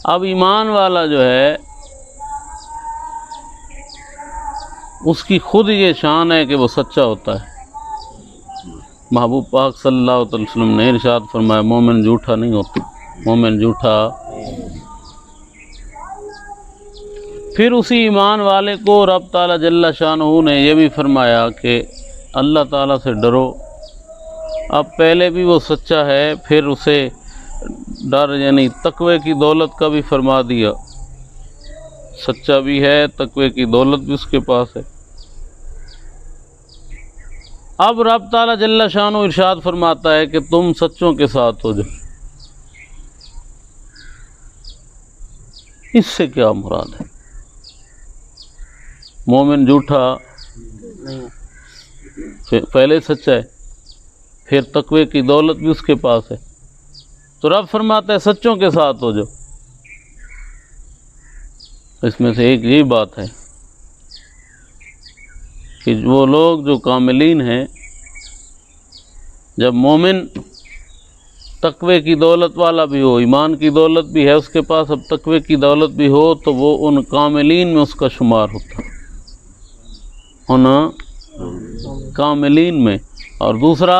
اب ایمان والا جو ہے اس کی خود یہ شان ہے کہ وہ سچا ہوتا ہے۔ محبوب پاک صلی اللہ علیہ وسلم نے ارشاد فرمایا مومن جھوٹا نہیں ہوتا، مومن جھوٹا۔ پھر اسی ایمان والے کو رب تعالیٰ جل شانہ نے یہ بھی فرمایا کہ اللہ تعالیٰ سے ڈرو۔ اب پہلے بھی وہ سچا ہے، پھر اسے ڈر یعنی تقوی کی دولت کا بھی فرما دیا، سچا بھی ہے، تقوی کی دولت بھی اس کے پاس ہے۔ اب رب تعالیٰ جل شانہ ارشاد فرماتا ہے کہ تم سچوں کے ساتھ ہو جاؤ۔ اس سے کیا مراد ہے؟ مومن جھوٹا پہلے سچا ہے، پھر تقوی کی دولت بھی اس کے پاس ہے، تو رب فرماتا ہے سچوں کے ساتھ ہو جاؤ۔ اس میں سے ایک یہی بات ہے کہ وہ لوگ جو کاملین ہیں، جب مومن تقوی کی دولت والا بھی ہو، ایمان کی دولت بھی ہے اس کے پاس، اب تقوی کی دولت بھی ہو، تو وہ ان کاملین میں اس کا شمار ہوتا ہے، ان کاملین میں۔ اور دوسرا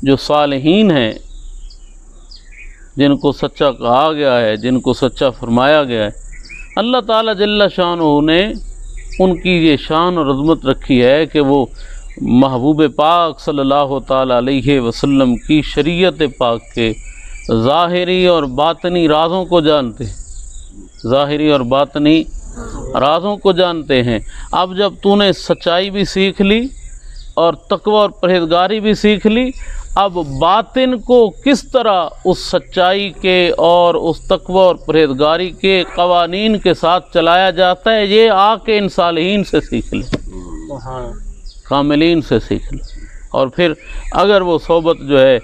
جو صالحین ہیں، جن کو سچا کہا گیا ہے، جن کو سچا فرمایا گیا ہے، اللہ تعالیٰ جل شانہ نے ان کی یہ شان اور عظمت رکھی ہے کہ وہ محبوب پاک صلی اللہ تعالیٰ علیہ وسلم کی شریعت پاک کے ظاہری اور باطنی رازوں کو جانتے ہیں، ظاہری اور باطنی رازوں کو جانتے ہیں۔ اب جب تو نے سچائی بھی سیکھ لی اور تقوی اور پرہیزگاری بھی سیکھ لی، اب باطن کو کس طرح اس سچائی کے اور اس تقوی اور پرہیزگاری کے قوانین کے ساتھ چلایا جاتا ہے، یہ آ کے ان صالحین سے سیکھ لے، کاملین سے سیکھ لے۔ اور پھر اگر وہ صحبت جو ہے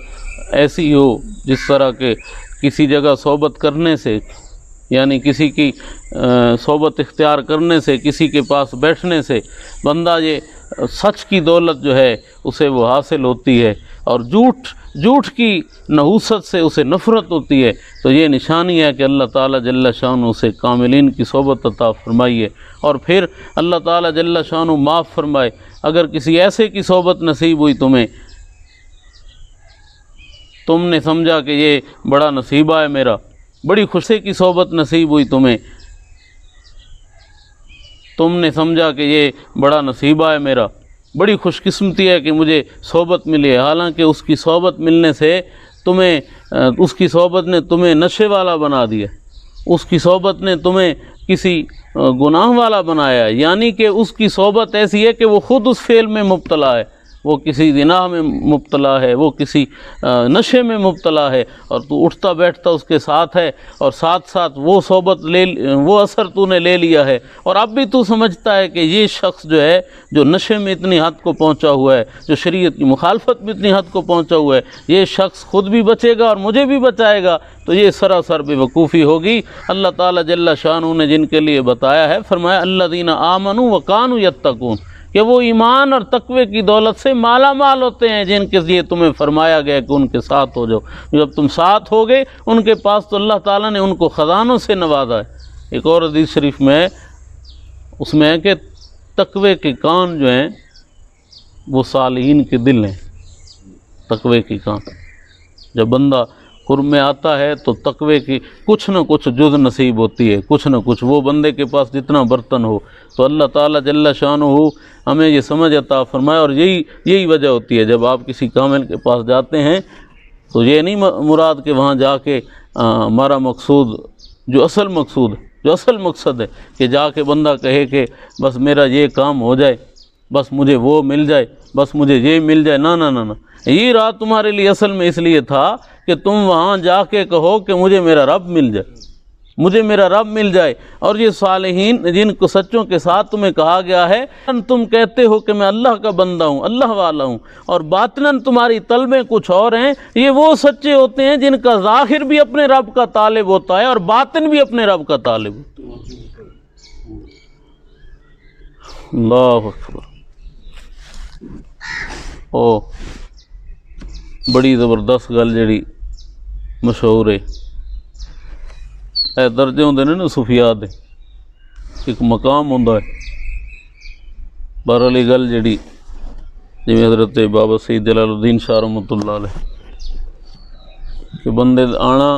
ایسی ہو جس طرح کہ کسی جگہ صحبت کرنے سے، یعنی کسی کی صحبت اختیار کرنے سے، کسی کے پاس بیٹھنے سے بندہ یہ سچ کی دولت جو ہے اسے وہ حاصل ہوتی ہے، اور جھوٹ کی نحوست سے اسے نفرت ہوتی ہے، تو یہ نشانی ہے کہ اللہ تعالیٰ جل شانہ اسے کاملین کی صحبت عطا فرمائیے۔ اور پھر اللہ تعالیٰ جل شانہ معاف فرمائے، اگر کسی ایسے کی صحبت نصیب ہوئی تمہیں، تم نے سمجھا کہ یہ بڑا نصیبہ ہے میرا، بڑی خوشی کی صحبت نصیب ہوئی تمہیں، تم نے سمجھا کہ یہ بڑا نصیبہ ہے میرا، بڑی خوش قسمتی ہے کہ مجھے صحبت ملی ہے، حالانکہ اس کی صحبت ملنے سے اس کی صحبت نے تمہیں نشے والا بنا دیا، اس کی صحبت نے تمہیں کسی گناہ والا بنایا ہے، یعنی کہ اس کی صحبت ایسی ہے کہ وہ خود اس فعل میں مبتلا ہے، وہ کسی زنا میں مبتلا ہے، وہ کسی نشے میں مبتلا ہے، اور تو اٹھتا بیٹھتا اس کے ساتھ ہے، اور ساتھ ساتھ وہ صحبت وہ اثر تو نے لے لیا ہے، اور اب بھی تو سمجھتا ہے کہ یہ شخص جو ہے جو نشے میں اتنی حد کو پہنچا ہوا ہے، جو شریعت کی مخالفت میں اتنی حد کو پہنچا ہوا ہے، یہ شخص خود بھی بچے گا اور مجھے بھی بچائے گا، تو یہ سراسر بے وقوفی ہوگی۔ اللہ تعالیٰ جل شانہ نے جن کے لیے بتایا ہے، فرمایا الذین آمنوا وکانوا یتقون، کہ وہ ایمان اور تقوی کی دولت سے مالا مال ہوتے ہیں، جن کے لیے تمہیں فرمایا گیا کہ ان کے ساتھ ہو جاؤ۔ جب تم ساتھ ہو گئے ان کے پاس، تو اللہ تعالیٰ نے ان کو خزانوں سے نوازا ہے۔ ایک اور حدیث شریف میں اس میں ہے کہ تقوی کے کان جو ہیں وہ صالحین کے دل ہیں، تقوی کے کان۔ جب بندہ قرب میں آتا ہے تو تقوی کی کچھ نہ کچھ جز نصیب ہوتی ہے، کچھ نہ کچھ، وہ بندے کے پاس جتنا برتن ہو۔ تو اللہ تعالیٰ جل شانہ ہمیں یہ سمجھ عطا فرمائے، اور یہی وجہ ہوتی ہے جب آپ کسی کامل کے پاس جاتے ہیں تو یہ نہیں مراد کہ وہاں جا کے ہمارا مقصود جو اصل مقصد ہے کہ جا کے بندہ کہے کہ بس میرا یہ کام ہو جائے، بس مجھے وہ مل جائے، بس مجھے یہ مل جائے، نہ نہ نہ نہ، یہ رات تمہارے لیے اصل میں اس لیے تھا کہ تم وہاں جا کے کہو کہ مجھے میرا رب مل جائے، مجھے میرا رب مل جائے۔ اور یہ صالحین جن کو سچوں کے ساتھ تمہیں کہا گیا ہے، تم کہتے ہو کہ میں اللہ کا بندہ ہوں، اللہ والا ہوں، اور باطناً تمہاری طلبیں کچھ اور ہیں، یہ وہ سچے ہوتے ہیں جن کا ظاہر بھی اپنے رب کا طالب ہوتا ہے اور باطن بھی اپنے رب کا طالب ہوتا ہے۔ اللہ اکبر۔ بڑی زبردست گل جڑی مشہور ہے، اے درجے ہوندے نے نا صوفیاء دے، ایک مقام ہوندا ہے۔ بہرحال گل جڑی جویں حضرت بابا سید جلال الدین شاہ رحمۃ اللہ علیہ کہ بندے آنا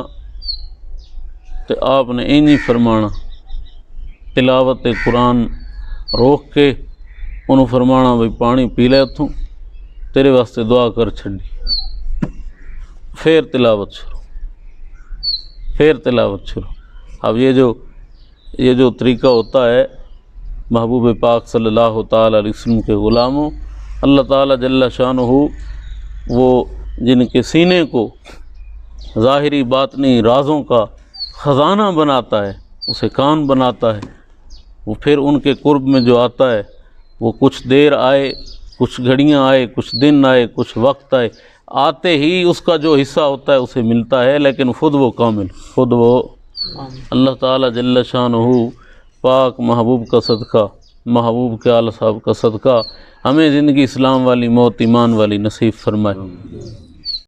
تے آپ نے اینی فرمانا، تلاوت قرآن روک کے انہوں فرمانا بھئی پانی پی لے اتھوں، تیرے واسطے دعا کر چھڑی، پھر تلاوت شروع۔ اب یہ جو طریقہ ہوتا ہے محبوب پاک صلی اللہ تعالیٰ علیہ وسلم کے غلاموں، اللہ تعالیٰ جل شانہ وہ جن کے سینے کو ظاہری باطنی رازوں کا خزانہ بناتا ہے، اسے کان بناتا ہے، وہ پھر ان کے قرب میں جو آتا ہے وہ کچھ دیر آئے، کچھ گھڑیاں آئے، کچھ دن آئے، کچھ وقت آئے، آتے ہی اس کا جو حصہ ہوتا ہے اسے ملتا ہے، لیکن خود وہ کامل، خود وہ اللہ تعالیٰ جل شانہ پاک محبوب کا صدقہ، محبوب کے آل صاحب کا صدقہ ہمیں زندگی اسلام والی، موت ایمان والی نصیب فرمائے۔